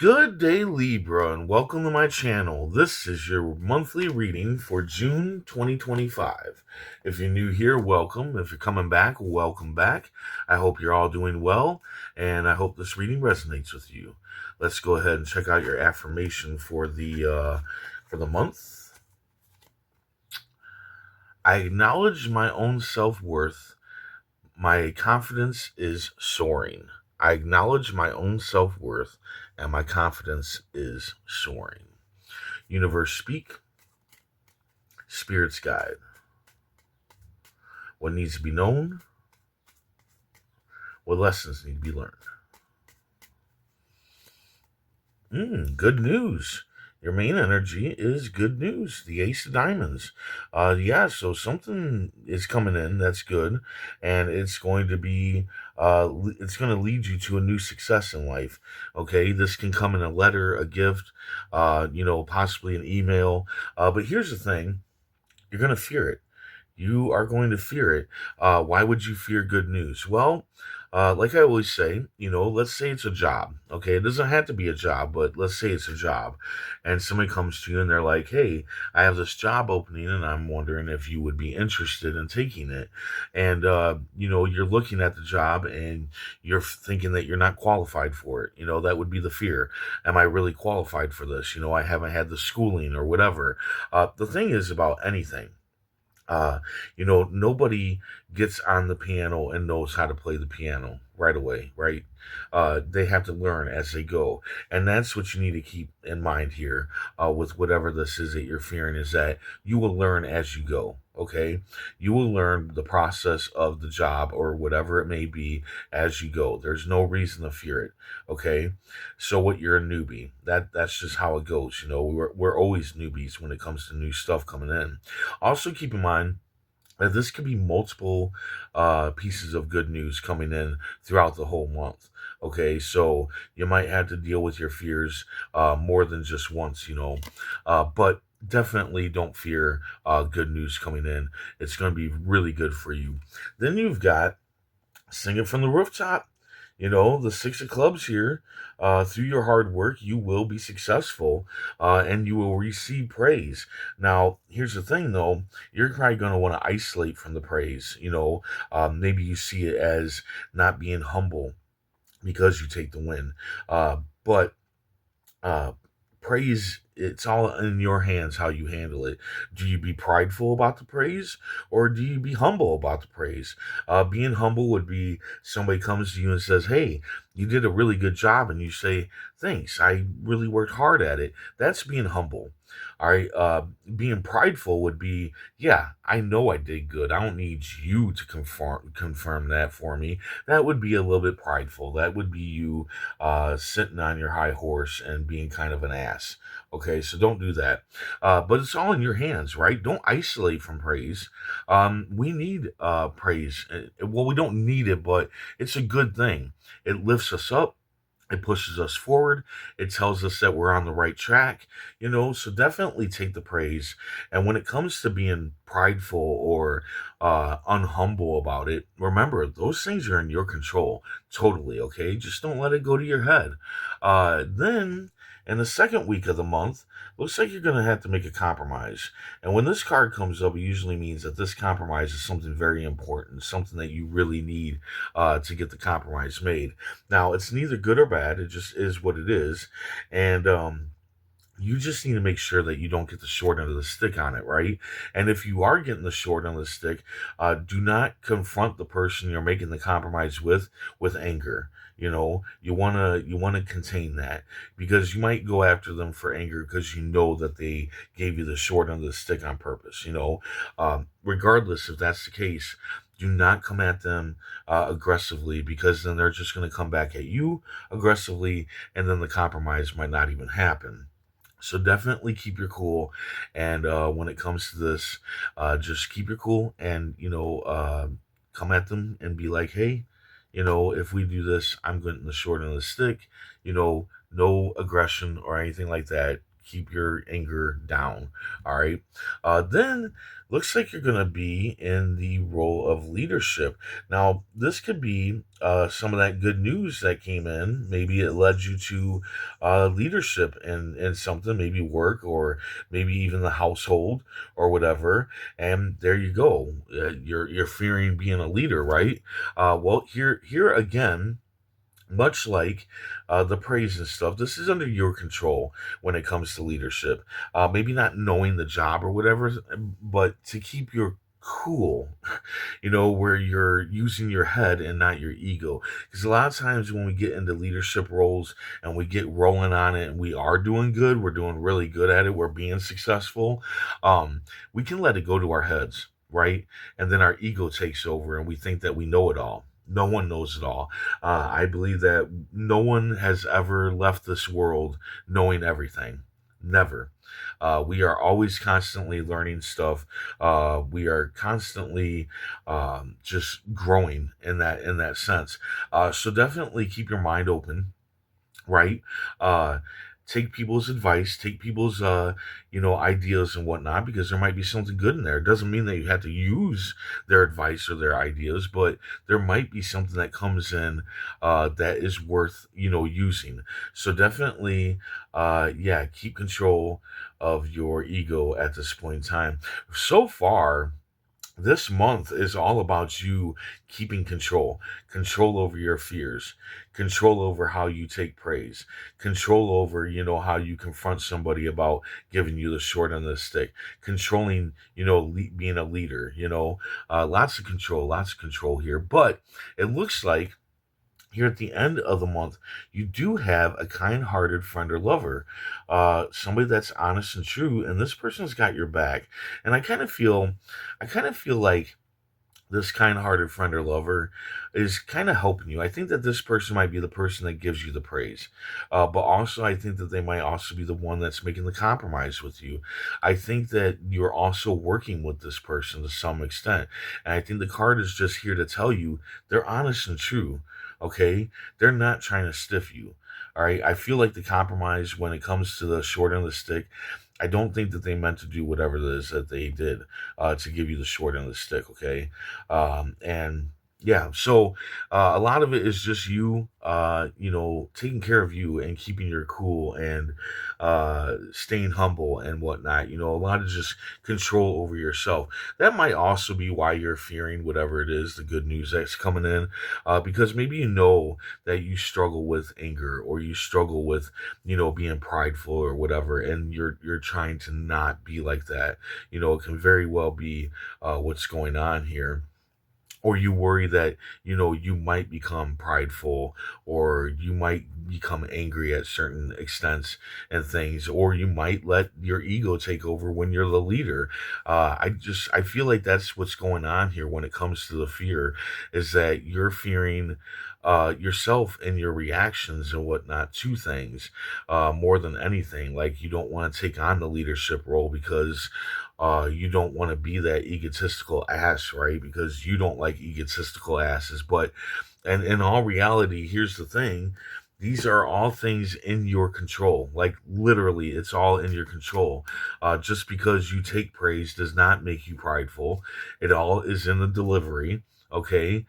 Good day, Libra, and welcome to my channel. This is your monthly reading for June 2025. If you're new here, welcome. If you're coming back, welcome back. I hope you're all doing well, and I hope this reading resonates with you. Let's go ahead and check out your affirmation for the month. I acknowledge my own self-worth. My confidence is soaring. I acknowledge my own self-worth and my confidence is soaring. Universe speak, spirits guide. What needs to be known, what lessons need to be learned. Good news. Your main energy is good news. The Ace of Diamonds. So something is coming in that's good, and it's going to be, it's going to lead you to a new success in life. Okay, this can come in a letter, a gift, possibly an email. But here's the thing: you're going to fear it. You are going to fear it. Why would you fear good news? Well, like I always say, let's say it's a job. Okay, it doesn't have to be a job, but let's say it's a job, and somebody comes to you and they're like, "Hey, I have this job opening, and I'm wondering if you would be interested in taking it." And you're looking at the job and you're thinking that you're not qualified for it. That would be the fear. Am I really qualified for this? I haven't had the schooling or whatever. The thing is about anything. Nobody gets on the piano and knows how to play the piano right away, right? They have to learn as they go. And that's what you need to keep in mind here with whatever this is that you're fearing, is that you will learn as you go. Okay, you will learn the process of the job or whatever it may be as you go. There's no reason to fear it. Okay, so what, you're a newbie. That's just how it goes. We're always newbies when it comes to new stuff coming in. Also, keep in mind that this could be multiple pieces of good news coming in throughout the whole month. Okay, so you might have to deal with your fears more than just once, but definitely don't fear good news coming in. It's going to be really good for you. Then you've got Sing It from the Rooftop. The Six of Clubs here. Through your hard work, you will be successful and you will receive praise. Now, here's the thing though, you're probably going to want to isolate from the praise. Maybe you see it as not being humble because you take the win. But praise, it's all in your hands how you handle it. Do you be prideful about the praise, or do you be humble about the praise? Being humble would be somebody comes to you and says, "Hey, you did a really good job," and you say, "Thanks, I really worked hard at it." That's being humble. All right. Being prideful would be, "Yeah, I know I did good. I don't need you to confirm that for me." That would be a little bit prideful. That would be you sitting on your high horse and being kind of an ass. Okay, so don't do that. But it's all in your hands, right? Don't isolate from praise. We need praise. Well, we don't need it, but it's a good thing. It lifts us up. It pushes us forward. It tells us that we're on the right track, so definitely take the praise. And when it comes to being prideful or unhumble about it, remember, those things are in your control totally, okay? Just don't let it go to your head. Then, in the second week of the month, looks like you're going to have to make a compromise. And when this card comes up, it usually means that this compromise is something very important, something that you really need to get the compromise made. Now, it's neither good or bad. It just is what it is. And you just need to make sure that you don't get the short end of the stick on it, right? And if you are getting the short end of the stick, do not confront the person you're making the compromise with anger. You want to contain that, because you might go after them for anger because you know that they gave you the short end of the stick on purpose. Regardless if that's the case, do not come at them aggressively, because then they're just going to come back at you aggressively, and then the compromise might not even happen. So definitely keep your cool, and when it comes to this, just keep your cool, and come at them and be like, "Hey, if we do this, I'm getting the short end of the stick." No aggression or anything like that. keep your anger down. All right. Then looks like you're going to be in the role of leadership. Now, this could be some of that good news that came in. Maybe it led you to leadership in something, maybe work or maybe even the household or whatever. And there you go. You're fearing being a leader, right? Well, here again, much like the praise and stuff, this is under your control when it comes to leadership. Maybe not knowing the job or whatever, but to keep your cool, where you're using your head and not your ego. Because a lot of times when we get into leadership roles and we get rolling on it and we are doing good, we're doing really good at it, we're being successful, we can let it go to our heads, right? And then our ego takes over and we think that we know it all. No one knows it all. I believe that no one has ever left this world knowing everything. Never. We are always constantly learning stuff. We are constantly just growing in that sense. So definitely keep your mind open, right? Uh, Take people's advice, take people's ideas and whatnot, because there might be something good in there. It doesn't mean that you have to use their advice or their ideas, but there might be something that comes in that is worth using. So definitely, yeah, keep control of your ego at this point in time. So far, this month is all about you keeping control over your fears, control over how you take praise, control over, how you confront somebody about giving you the short end of the stick, controlling, being a leader, lots of control here. But it looks like here at the end of the month, you do have a kind hearted friend or lover, somebody that's honest and true, and this person's got your back. And I kind of feel like this kind-hearted friend or lover is kind of helping you. I think that this person might be the person that gives you the praise, but also I think that they might also be the one that's making the compromise with you. I think that you're also working with this person to some extent, and I think the card is just here to tell you they're honest and true. Okay, they're not trying to stiff you. All right, I feel like the compromise when it comes to the short end of the stick, I don't think that they meant to do whatever it is that they did to give you the short end of the stick. Okay, and yeah, so a lot of it is just you, taking care of you and keeping your cool and staying humble and whatnot. A lot of just control over yourself. That might also be why you're fearing whatever it is, the good news that's coming in, because maybe that you struggle with anger or you struggle with, being prideful or whatever, and you're trying to not be like that. It can very well be what's going on here, or you worry that you might become prideful, or you might become angry at certain extents and things, or you might let your ego take over when you're the leader. I feel like that's what's going on here when it comes to the fear, is that you're fearing yourself and your reactions and whatnot to things, more than anything. Like, you don't want to take on the leadership role because you don't want to be that egotistical ass, right? Because you don't like egotistical asses. But, and in all reality, here's the thing: these are all things in your control. Like, literally, it's all in your control. Just because you take praise does not make you prideful. It all is in the delivery. Okay,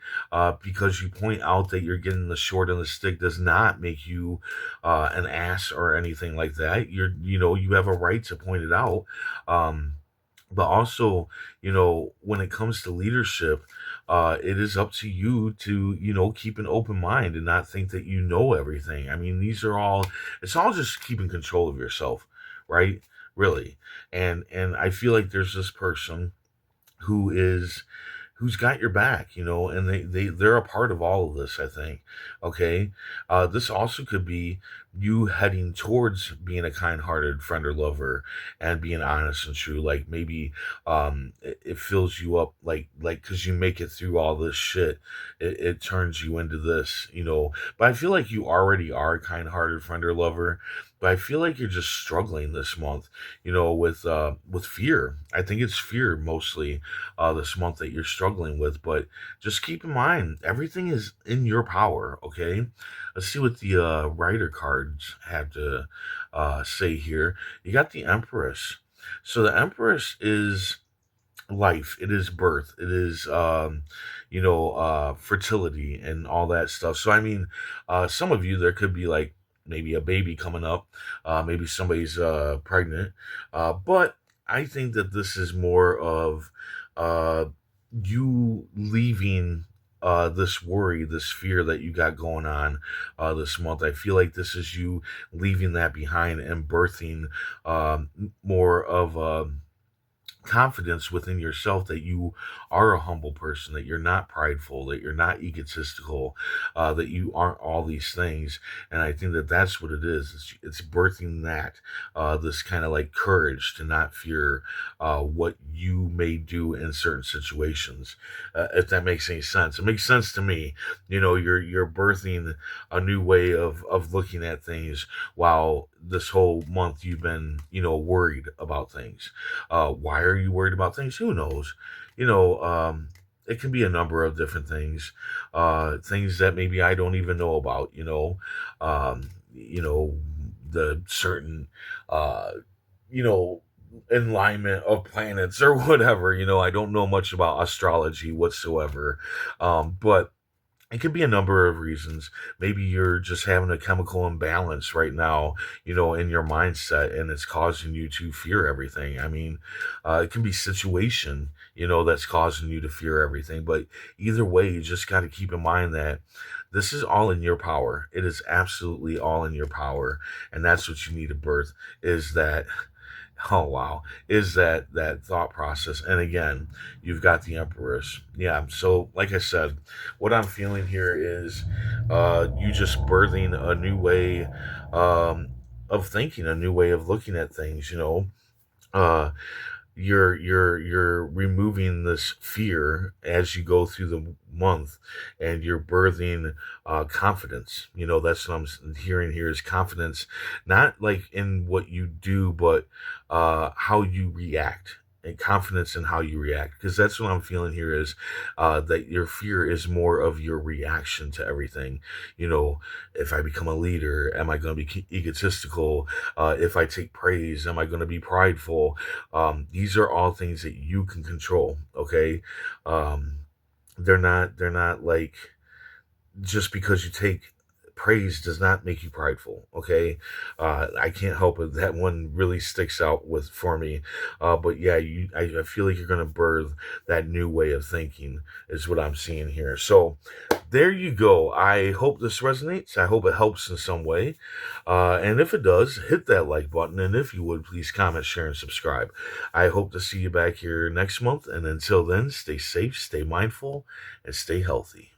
because you point out that you're getting the short end of the stick does not make you an ass or anything like that. You have a right to point it out. Um, but also, when it comes to leadership, it is up to you to, keep an open mind and not think that you know everything. I mean, it's all just keeping control of yourself, right? Really. And I feel like there's this person who is who's got your back, and they're a part of all of this, I think. Okay. This also could be you heading towards being a kind-hearted friend or lover and being honest and true. Like, maybe it fills you up, like because you make it through all this shit, it turns you into this, but I feel like you already are a kind-hearted friend or lover, but I feel like you're just struggling this month, with fear. I think it's fear mostly, this month, that you're struggling with. But just keep in mind, everything is in your power. Okay, let's see what the writer card cards have to say here. You got the Empress. So the Empress is life, it is birth, it is fertility and all that stuff. So I mean, some of you, there could be like maybe a baby coming up, maybe somebody's pregnant, but I think that this is more of uh you leaving this worry, this fear that you got going on this month. I feel like this is you leaving that behind and birthing more of a confidence within yourself, that you are a humble person, that you're not prideful, that you're not egotistical, that you aren't all these things. And I think that that's what it is. It's birthing that, this kind of like courage to not fear what you may do in certain situations. If that makes any sense, it makes sense to me. You're birthing a new way of looking at things, while this whole month you've been, worried about things. Why are you worried about things? Who knows? It can be a number of different things, things that maybe I don't even know about. The certain, you know, alignment of planets or whatever. I don't know much about astrology whatsoever, but it could be a number of reasons. Maybe you're just having a chemical imbalance right now, in your mindset, and it's causing you to fear everything. I mean, it can be situation, that's causing you to fear everything. But either way, you just got to keep in mind that this is all in your power. It is absolutely all in your power, and that's what you need to birth. Is that Oh wow, is that thought process? And again, you've got the Empress. Yeah. So, like I said, what I'm feeling here is, you just birthing a new way of thinking, a new way of looking at things. Uh, you're removing this fear as you go through the month, and you're birthing confidence. That's what I'm hearing here, is confidence, not like in what you do, but how you react, and confidence in how you react, because that's what I'm feeling here, is that your fear is more of your reaction to everything. If I become a leader, am I going to be egotistical? If I take praise, am I going to be prideful? These are all things that you can control. Okay. um, they're not like, just because you take praise does not make you prideful. Okay. I can't help it, that one really sticks out with for me. But yeah, I feel like you're going to birth that new way of thinking, is what I'm seeing here. So there you go. I hope this resonates. I hope it helps in some way. And if it does, hit that like button, and if you would, please comment, share, and subscribe. I hope to see you back here next month, and until then, stay safe, stay mindful, and stay healthy.